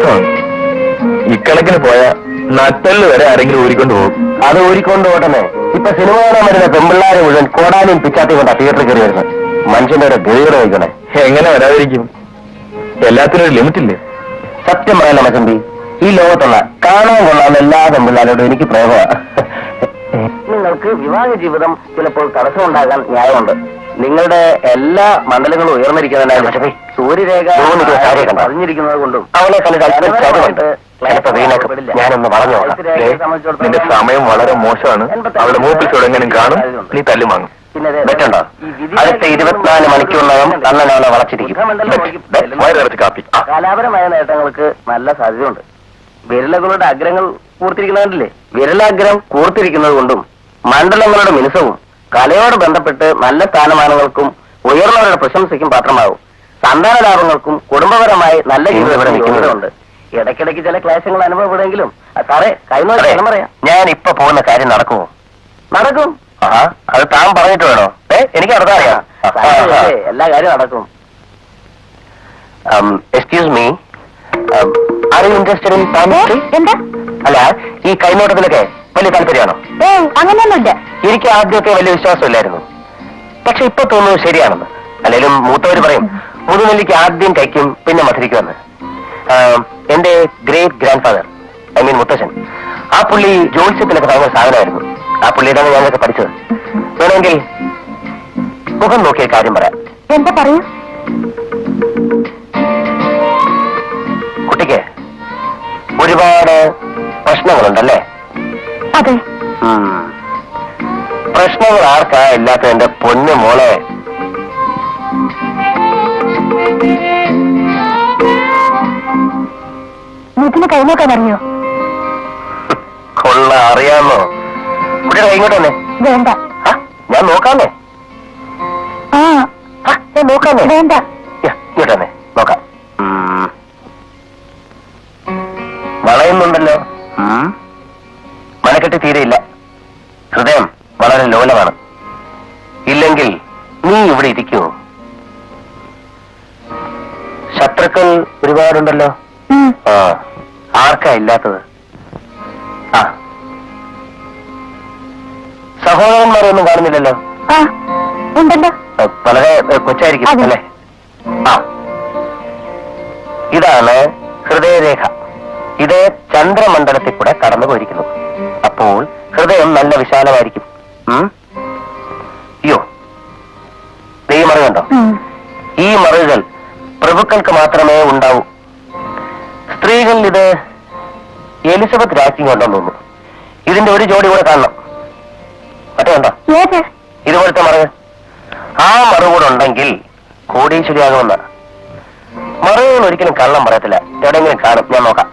അബദ്ധമാണ്. ഇക്കണക്കിന് പോയ നട്ടല് വരെ ആരെങ്കിലും ഊരിക്കൊണ്ട് പോകും. അത് ഊരിക്കൊണ്ട് പോട്ടെന്നെ. ഇപ്പൊ സിനിമ കാണാൻ വരുന്ന പെമ്പിള്ളാരെ മുഴുവൻ കോടാനും പിച്ചാത്തി കൊണ്ടാ തിയേറ്ററിൽ കയറി വരുന്നത്. മനുഷ്യന്റെ ഒരു ഗതികേട് വയ്ക്കണേ. എങ്ങനെ വരാതിരിക്കും? എല്ലാത്തിനും ഒരു ലിമിറ്റ് ഇല്ലേ? സത്യം പറയല്ല മച്ചമ്പി, ഈ ലോകത്തുള്ള കാണാൻ കൊള്ളാവുന്ന എല്ലാ പെമ്പിള്ളാരോടും എനിക്ക് പ്രേമമാണ്. നിങ്ങൾക്ക് വിവാഹ ജീവിതം ചിലപ്പോൾ തടസ്സമുണ്ടാകാൻ ന്യായമുണ്ട്. നിങ്ങളുടെ എല്ലാ മണ്ഡലങ്ങളും ഉയർന്നിരിക്കുന്നതിനായി സൂര്യരേഖ അറിഞ്ഞിരിക്കുന്നത് കൊണ്ടും അവളെ കണ്ടിട്ട് ഞാനൊന്ന് പറഞ്ഞു. നിന്റെ സമയം വളരെ മോശമാണ്. അവളുടെ മൂപ്പിൽ എങ്ങനെയും കാണും, നീ തല്ലു വാങ്ങും. പറ്റുണ്ടോ? അടുത്ത 24 മണിക്കൂറിനകം അണ്ണൻ അവളെ വളച്ചിരിക്കും. കാപ്പി. കലാപരമായ നേട്ടങ്ങൾക്ക് നല്ല സാധ്യതയുണ്ട്. വിരലുകളുടെ അഗ്രങ്ങൾ കൂർത്തിരിക്കുന്നതല്ലേ? വിരലാഗ്രം കൂർത്തിരിക്കുന്നത് കൊണ്ടും മണ്ഡലങ്ങളുടെ മിനുസവും കലയോട് ബന്ധപ്പെട്ട് നല്ല സ്ഥാനമാനങ്ങൾക്കും ഉയർന്നവരുടെ പ്രശംസയ്ക്കും പാത്രമാകും. സന്താന ലാഭങ്ങൾക്കും കുടുംബപരമായി നല്ല ജീവിതമുണ്ട്. ഇടയ്ക്കിടയ്ക്ക് ചില ക്ലേശങ്ങൾ അനുഭവപ്പെടുമെങ്കിലും സാറേ കൈനോട്ടം പറയാം. ഞാൻ ഇപ്പൊ പോകുന്ന കാര്യം നടക്കുമോ? നടക്കും. അത് താൻ പറഞ്ഞിട്ട് വേണോ? എനിക്ക് അറിയാം. എല്ലാ കാര്യവും നടക്കും. Excuse me, are you interested in family? എന്താ? അല്ല, ഈ കൈനോട്ടത്തിലൊക്കെ വലിയ താല്പര്യമാണോ? അങ്ങനെയൊന്നുമില്ല. എനിക്ക് ആദ്യമൊക്കെ വലിയ വിശ്വാസമില്ലായിരുന്നു. പക്ഷെ ഇപ്പൊ തോന്നുന്നു ശരിയാണെന്ന്. അല്ലെങ്കിലും മൂത്തവര് പറയും മുതുനെല്ലിക്ക് ആദ്യം കഴിക്കും പിന്നെ മധുരിക്കുമെന്ന്. എന്റെ great grand father, I mean മുത്തശ്ശൻ, ആ പുള്ളി ജോത്സ്യത്തിലൊക്കെ ഭയങ്കര സാധനമായിരുന്നു. ആ പുള്ളിയുടെ ഞാനൊക്കെ പഠിച്ചത്. വേണമെങ്കിൽ മുഖം നോക്കിയ കാര്യം പറയാം. എന്താ പറയൂ? കുട്ടിക്ക് ഒരുപാട് പ്രശ്നങ്ങളുണ്ടല്ലേ? അതെ. പ്രശ്നങ്ങൾ ആർക്കാ ഇല്ലാത്ത എന്റെ പൊന്നു മോളെ? ഇതിന് കൈനോക്കാൻ അറിയോ? കൊള്ള അറിയാമോ? കുട്ടിയുടെ കൈങ്ങോട്ട് തന്നെ. വേണ്ട. ഞാൻ നോക്കാമേ. ഞാൻ നോക്കാമേ. വേണ്ട. ഇങ്ങോട്ട് തന്നെ നോക്കാം. വളയുന്നുണ്ടല്ലോ. മനക്കെട്ടി തീരെയില്ല. ഹൃദയം വളരെ ലോലമാണ്. ഇല്ലെങ്കിൽ നീ ഇവിടെ ഇരിക്കുമോ? ശത്രുക്കൾ ഒരുപാടുണ്ടല്ലോ. ആർക്കാ ഇല്ലാത്തത്? സഹോദരന്മാരൊന്നും കാണുന്നില്ലല്ലോ. ഉണ്ടല്ലോ. വളരെ കൊച്ചായിരിക്കും അല്ലേ? ഇതാണ് ഹൃദയരേഖ. ഇത് ചന്ദ്രമണ്ഡലത്തിൽ കൂടെ കടന്നു പോയിരിക്കുന്നു. അപ്പോൾ ഹൃദയം നല്ല വിശാലമായിരിക്കും. അയ്യോ, ഈ മറുകുണ്ടോ? ഈ മറുകൾ പ്രഭുക്കൾക്ക് മാത്രമേ ഉണ്ടാവൂ. സ്ത്രീകളിൽ ഇത് എലിസബത്ത് രാജ്ഞി ഉണ്ടെന്ന് തോന്നുന്നു. ഇതിന്റെ ഒരു ജോഡി കൂടെ കാണണം. മറ്റേ ഉണ്ടോ ഇതുപോലത്തെ മറുകൾ? ആ മറുകൂടെ ഉണ്ടെങ്കിൽ കോടീശ്വരിയാകുമെന്ന. മറുകൾ ഒരിക്കലും കള്ളം പറയത്തില്ല. എവിടെയെങ്കിലും കാണും. ഞാൻ നോക്കാം.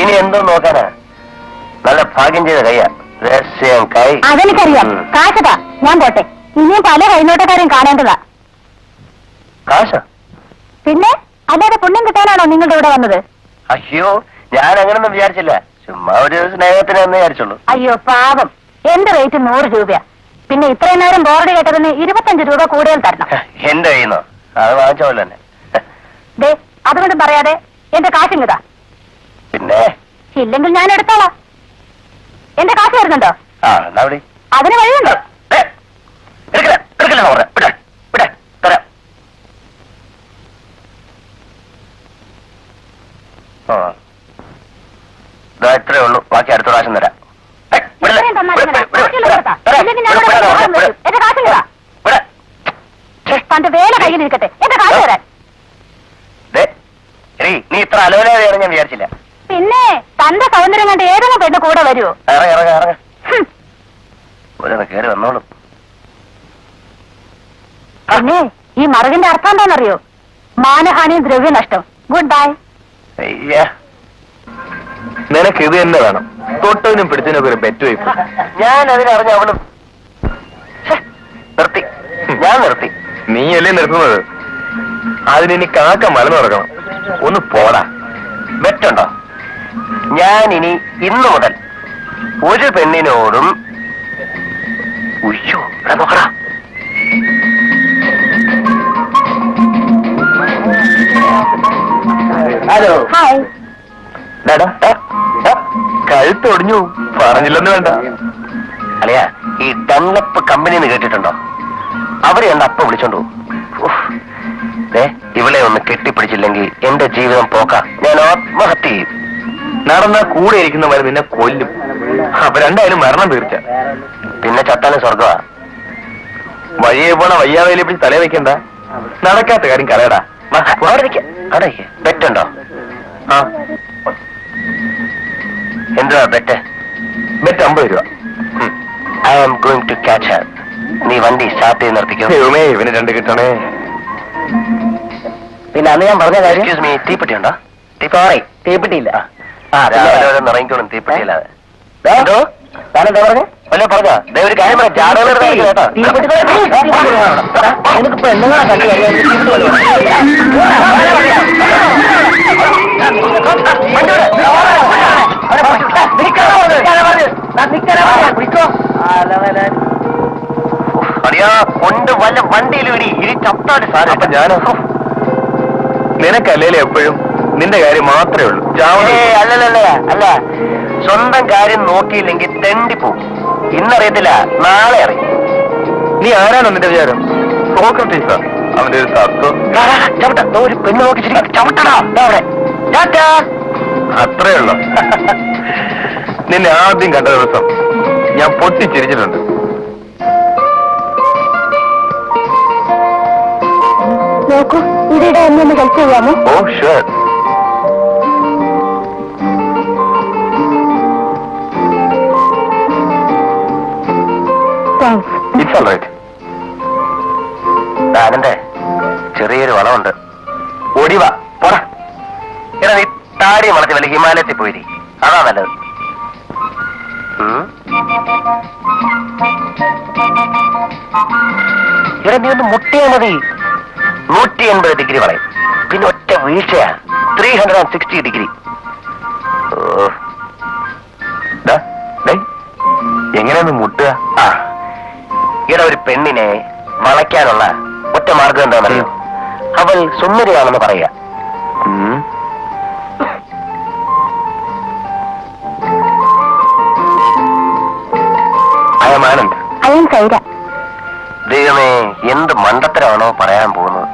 ഇനി എന്തോ നോക്കാനാ? നല്ല ഭാഗ്യം ചെയ്ത കയ്യാ. രഹസ്യം കൈ. അതെനിക്കറിയാം. കാശതാ, ഞാൻ പോട്ടെ. ഇനിയും പല കൈനോട്ടക്കാരെയും കാണേണ്ടതാ. കാശ? പിന്നെ അല്ലാതെ പുണ്യം കിട്ടാനാണോ നിങ്ങളുടെ ഇവിടെ വന്നത്? അയ്യോ, ഞാൻ അങ്ങനൊന്നും വിചാരിച്ചില്ല. ചുമ്മാ ഒരു സ്നേഹത്തിന് എന്ന് വിചാരിച്ചുള്ളൂ. അയ്യോ പാപം. എന്റെ റേറ്റ് 100 രൂപയാ. പിന്നെ ഇത്രയും നേരം ബോർഡ് കേട്ടതിന് 25 രൂപ കൂടുതൽ തരണം. എന്റെ കയ്യുന്നോ? അത് വാങ്ങിച്ചോല്ലോ തന്നെ. അതുകൊണ്ടും പറയാതെ എന്റെ കാശിങ്ങതാ. പിന്നെ ഇല്ലെങ്കിൽ ഞാൻ എടുത്തോളാം. എന്റെ കാശ് വരുന്നുണ്ടോ? അതിന് വഴിയുണ്ടോ? ഇത്രേ ഉള്ളൂ. ബാക്കി അടുത്ത പ്രാവശ്യം തരാം. എന്റെ കാശിങ്ങതാ. തന്റെ വേല കയ്യിലിരിക്കട്ടെ, എന്റെ കാശ് തരാൻ. നീ ഇത്ര അലോലയാണ് ഞാൻ വിചാരിച്ചില്ല. പിന്നെ തന്റെ സൗന്ദര്യം കണ്ട് ഏതെങ്കിലും പെണ്ണ് കൂടെ വരുമോ? കയറി വന്നോളും. പിന്നെ ഈ മറുകിന്റെ അർത്ഥം എന്താണെന്നറിയോ? മാനഹാനിയും ദ്രവ്യനഷ്ടം. Good bye. നിനക്ക് ഇത് തന്നെ വേണം. തൊട്ടതിനും പിടിച്ചതിനൊക്കെ ഒരു ബെറ്റ് വയ്ക്കും. ഞാൻ അതിനറിഞ്ഞ അവള് നിർത്തി. ഞാൻ നിർത്തി. നീയല്ലേ നിർത്തുന്നത്? അതിനി കാക്ക മലന്ന് നടക്കണം. ഒന്ന് പോടാ. ബെറ്റുണ്ടോ? ഞാൻ ഇനി ഇന്നു മുതൽ ഒരു പെണ്ണിനോടും ഉയ്യോ നോക്കടാ. ഹലോ. ഹായ്. കഴുത്തൊടിഞ്ഞു. പറഞ്ഞില്ലെന്ന് വേണ്ട. അല്ലയാ, ഈ ഡൺലപ്പ് കമ്പനിന്ന് കേട്ടിട്ടുണ്ടോ? അവരെ എന്നെ അപ്പ വിളിച്ചോണ്ടു. ഇവളെ ഒന്ന് കെട്ടിപ്പിടിച്ചില്ലെങ്കിൽ എന്റെ ജീവിതം പോക്കാം. ഞാൻ ആത്മഹത്യ ചെയ്യും. നടന്ന കൂടെ ഇരിക്കുന്നവരെ നിന്നെ കൊല്ലും. അപ്പൊ രണ്ടായാലും മരണം തീർച്ച. പിന്നെ ചത്താലും സ്വർഗമാ. വഴിയെ പോണ വയ്യാവേലി പിടിച്ച് തലേ വെക്കണ്ട. നടക്കാത്ത കാര്യം കലയടാ. ബെറ്റുണ്ടോ? ആ, എന്തുവാ ബെറ്റ്? ബെറ്റ് 50 രൂപ. I am going to catch her. നീ വണ്ടി സ്റ്റാർട്ട് ചെയ്ത് നിർത്തിക്കോ. ദൈവമേ, ഇവന് 2 കിട്ടണേ. പിന്നെ അന്ന് ഞാൻ പറഞ്ഞ കാര്യം. എക്സ്ക്യൂസ് മീ, തീപ്പെട്ടി ഉണ്ടോ? സോറി, തീപ്പെട്ടിയില്ല. നിറങ്ങിക്കോളും തീപ്പെട്ടിയില്ലാതെ. എന്തോ താനെന്താ പറഞ്ഞ? വല്ല പറഞ്ഞോ? ഒരു കാര്യം പറയാം, ജാടകൾ കേട്ടോ. എനിക്കിപ്പോ എന്തെങ്കിലും കണ്ടു അറിയാ കൊണ്ട് വല്ല വണ്ടിയിൽ വിടി. ഇനി ചത്താട് സാധനം. അപ്പൊ ഞാനോ? നിനക്കല്ലേ എപ്പോഴും നിന്റെ കാര്യം മാത്രമേ ഉള്ളൂ. അല്ലല്ല അല്ല, സ്വന്തം കാര്യം നോക്കിയില്ലെങ്കിൽ തെണ്ടിപ്പോവും. ഇന്നറിയത്തില്ല, നാളെ അറിയും. നീ ആരാണോ നിന്റെ വിചാരം? സോക്രട്ടീസാ അവന്റെ ഒരു തത്വം. ചവിട്ട ഒരു പെണ്ണ് നോക്കി ചവിട്ടടാ അവിടെ. അത്രേ ഉള്ളു. നിന്നെ ആദ്യം കണ്ട ദിവസം ഞാൻ പൊട്ടിച്ചിരിച്ചിട്ടുണ്ട്. നോക്കൂ, ഇവിടെ എന്നെ ഹെൽപ്പ് ചെയ്യാമോ? Oh sure. It's all right. അതിന്റെ ചെറിയൊരു വളമുണ്ട്. ഓടിവാ പോടാ. എടാ നീ താടി വളർത്തി വല്ല ഹിമാലയത്തിൽ പോയി. അതാ നല്ലത്. എടാ നീ ഒന്ന് മുട്ടിയാ മതി. 180 ഡിഗ്രി വളയും. പിന്നെ ഒറ്റ വീഴ്ചയാ. 360 ഡിഗ്രി. എങ്ങനെയൊന്ന് മുട്ടുക? ഇവിടെ ഒരു പെണ്ണിനെ വളയ്ക്കാനുള്ള ഒറ്റ മാർഗം എന്താണെന്നറിയോ? അവൾ സുന്ദരിയാണെന്ന് പറയുക. ആനന്ദ്. ദൈവമേ, എന്ത് മണ്ടത്തരമാണോ പറയാൻ പോകുന്നത്.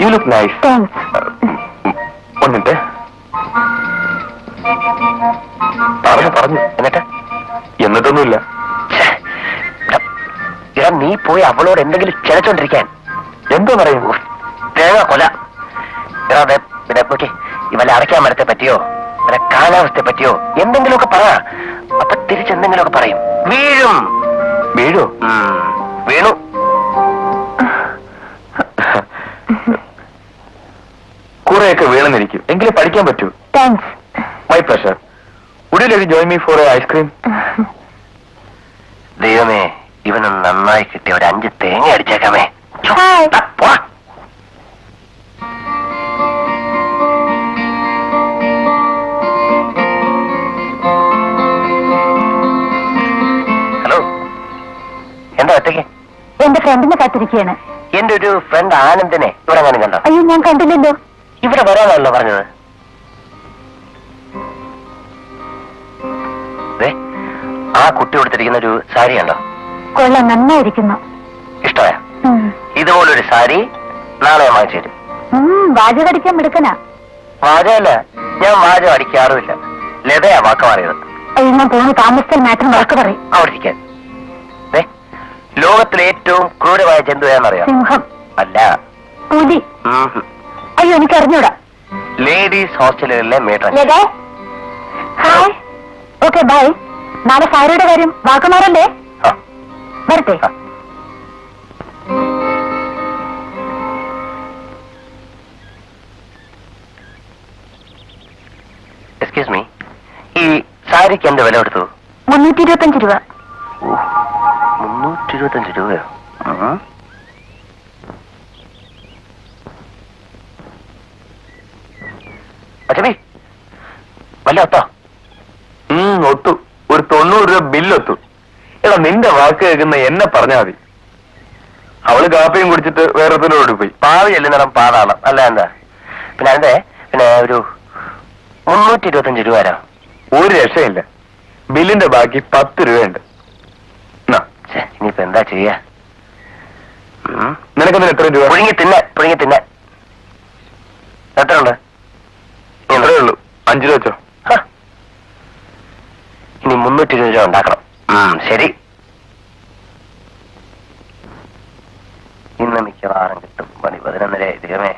You look nice. ഒന്നിട്ട് പറഞ്ഞു. എന്നിട്ടൊന്നുമില്ല. ഇടാ നീ പോയി അവളോട് എന്തെങ്കിലും ചെലച്ചോണ്ടിരിക്കാൻ. എന്തോ പറയുന്നു? തേങ്ങ കൊല. പിന്നെ നോക്കി ഇവലെ അടയ്ക്കാൻ മരത്തെ പറ്റിയോ ഇവലെ കാലാവസ്ഥയെ പറ്റിയോ എന്തെങ്കിലുമൊക്കെ പറ. അപ്പൊ തിരിച്ചെന്തെങ്കിലുമൊക്കെ പറയും. വീഴും. വീഴോ? വീണു. കുറെയൊക്കെ വീണെന്നിരിക്കും, എങ്കിലേ പഠിക്കാൻ പറ്റൂ. Thanks. My pleasure. Would you like to join me for a ice cream? ദൈവമേ, ഇവന് നന്നായി കിട്ടിയ ഒരു 5 തേങ്ങ അടിച്ചേക്കാമേ. ഹലോ, എന്താ ഒറ്റയ്ക്ക്? എന്റെ ഫ്രണ്ടിനെ കാത്തിരിക്കുകയാണ്. എന്റെ ഒരു ഫ്രണ്ട് ആനന്ദിനെ ഇവിടെ അങ്ങനെ കണ്ടോ? അയ്യോ, ഞാൻ കണ്ടില്ലല്ലോ. ഇവിടെ വരാനാണല്ലോ പറഞ്ഞത്. ആ കുട്ടി കൊടുത്തിരിക്കുന്ന ഒരു സാരി കണ്ടോ? കൊള്ളാം, നന്നായിരിക്കുന്നു. ഇഷ്ടമായ? ഇതുപോലൊരു സാരി നാളെ വാങ്ങിച്ചു തരും. വാചകം അടിക്കാൻ എടുക്കനാ. വാചകമല്ല, ഞാൻ വാചകം അടിക്കാറുമില്ല. ലതയാ വാക്ക് മാറിയത്. അയ്യോ, ഞാൻ പോകുന്നു. താമസിച്ചാൽ മാത്രം വഴക്ക് പറയും. അവിടെ ഇരിക്കാൻ. ലോകത്തിലെ ഏറ്റവും ക്രൂരമായ ജന്തു ഏതാണെന്നറിയാം? സിംഹം. അല്ല. പുലി. അയ്യോ എനിക്ക് അറിഞ്ഞൂടാ. ലേഡീസ് ഹോസ്റ്റലുകളിലെ മേട്രൺ. ഹായ്. Okay bye. നാളെ സാരിയുടെ കാര്യം വാക്കുമാറല്ലേ? വരട്ടെ. എക്സ്ക്യൂസ് മീ, ഈ സാരിക്ക് എന്ത് വില കൊടുത്തു? 325 രൂപ. 325 രൂപയോ? അച്ഛബി വല്ല ഒത്തോ? ഒത്തു. ഒരു 90 രൂപ ബില്ലൊത്തു. എടാ നിന്റെ വാക്ക് കേൾക്കുന്ന എന്നെ പറഞ്ഞാൽ മതി. അവള് കാപ്പിയും കുടിച്ചിട്ട് വേറെ പോയി. പാവി ചെല്ലുന്നിടം പാടാണ് അല്ല എന്താ? പിന്നെ അതിന്റെ പിന്നെ ഒരു 325 രൂപ വരാം. ഒരു രക്ഷയില്ല. ബില്ലിന്റെ ബാക്കി 10 രൂപയുണ്ട്. ഇനിയിപ്പോ എന്താ ചെയ്യാ? നിനക്കെന്തിന് എത്ര രൂപ? പുഴുങ്ങി തിന്നെ. എത്ര ഉണ്ട്? എത്രേ ഉള്ളൂ? 5 രൂപ വെച്ചോ. ഇനി 320 രൂപ ഉണ്ടാക്കണം. ശരി, ഇന്ന് മിക്കവാറും കിട്ടും. മണി 11:30 ദൈവമേ.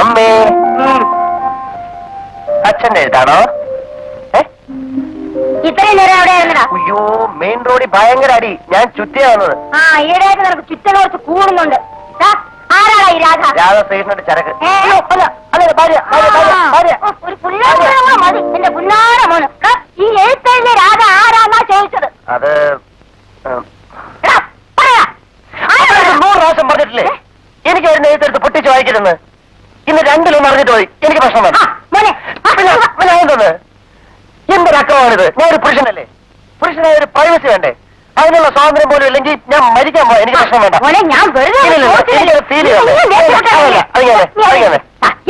അമ്മേ, അച്ഛന്റെ എഴുതാണോ? ഇത്രയും നേരം അവിടെ ആയിരുന്നടാ. അയ്യോ, മെയിൻ റോഡിൽ ഭയങ്കര അടി. ഞാൻ ചുറ്റിയാ വന്നത്. ഈടായിട്ട് നിനക്ക് ചുറ്റണ കുറച്ച് കൂടുന്നുണ്ട്. ആരാടാ ഈ രാധ? രാധ സ്റ്റേഷനുണ്ട് ചരക്ക്. ഒരു പുല്ലാട മതി എന്റെ പുല്ലാട മോന്. ഈ എഴുത്തല്ലേ രാധ ആരാന്നാ ചോദിച്ചത്? അത് 100 പ്രാവശ്യം പറഞ്ഞിട്ടില്ലേ എനിക്ക് ഒരു എഴുത്തെടുത്ത് പൊട്ടിച്ച് വായിക്കരുന്ന്? ഇന്ന് 2 പറഞ്ഞിട്ട് പോയി. എനിക്ക് പ്രശ്നം വേണം. എന്തോന്ന് എന്തൊരക്കമാണിത്? ഞാനൊരു പുരുഷനല്ലേ? പുരുഷനായ ഒരു പ്രൈവസി വേണ്ടേ? അതിനുള്ള സ്വാതന്ത്ര്യം പോലും ഇല്ലെങ്കിൽ ഞാൻ മരിക്കാൻ പോയി. എനിക്ക് പ്രശ്നം വേണ്ട.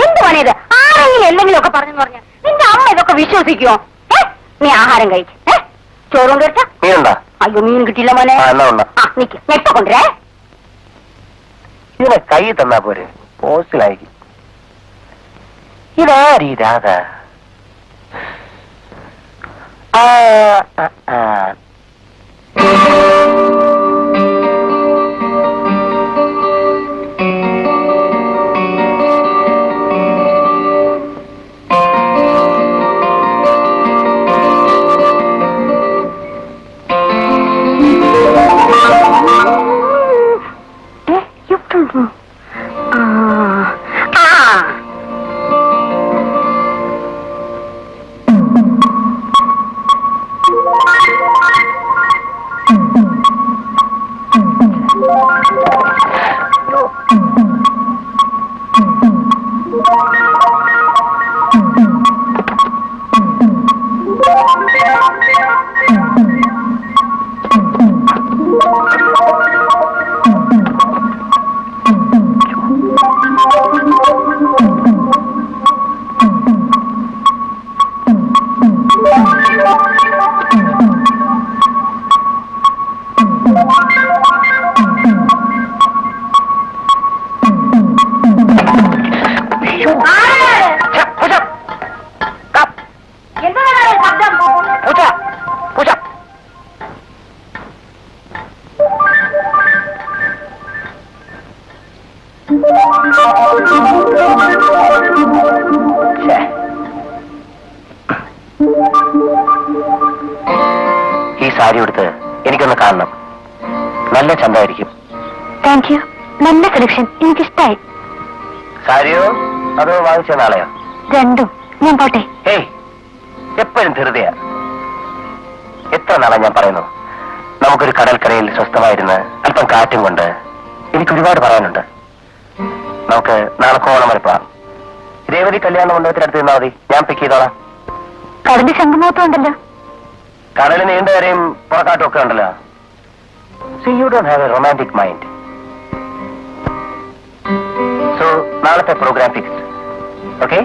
എന്ത് പണിയത്? ആരെങ്കിലും എന്തെങ്കിലും ഒക്കെ പറഞ്ഞു പറഞ്ഞ നിന്റെ അമ്മ ഇതൊക്കെ വിശ്വസിക്കുമോ? നീ ആഹാരം കഴിക്കും. ചോറും കഴിച്ച മീനുണ്ടാ? അയ്യോ മീൻ കിട്ടിയില്ല മോനെ. നിക്ക് നെപ്പ കൊണ്ടുവരേ. ഇതിനെ കൈ തന്നാ പോരെ? പോസ്റ്റിലായിരിക്കും. ഇതാരീ രാധ? ഈ സാരി എടുത്ത് എനിക്കൊന്ന് കാണണം. നല്ല ചന്തമായിരിക്കും. Thank you. നല്ല സെലക്ഷൻ. എനിക്കിഷ്ടായി. സാരിയോ അതോ വാങ്ങിച്ച നാളെയോ? രണ്ടും. ഞാൻ പോട്ടെ. ഏയ്, എപ്പോഴും ധൃതിയാ. എത്ര നാളെ ഞാൻ പറയുന്നു നമുക്കൊരു കടൽക്കരയിൽ സ്വസ്ഥമായിരുന്ന് അല്പം കാറ്റും കൊണ്ട്. എനിക്ക് ഒരുപാട് പറയാനുണ്ട്. നമുക്ക് നാളെ കോണം വരെ പോവാം. രേവതി കല്യാണ മണ്ഡപത്തിനടുത്ത് നിന്നാൽ മതി. ഞാൻ പിക്ക് ചെയ്തോളാം. കടലിന്റെ ശംഖുമുഖത്തും ഉണ്ടല്ലോ. കടലിന് നീണ്ട വരെയും പുറക്കാട്ടും ഒക്കെ ഉണ്ടല്ലോ. So you don't have a romantic mind. So നാളത്തെ പ്രോഗ്രാം ഫിക്സ്ഡ്. ഓക്കെ?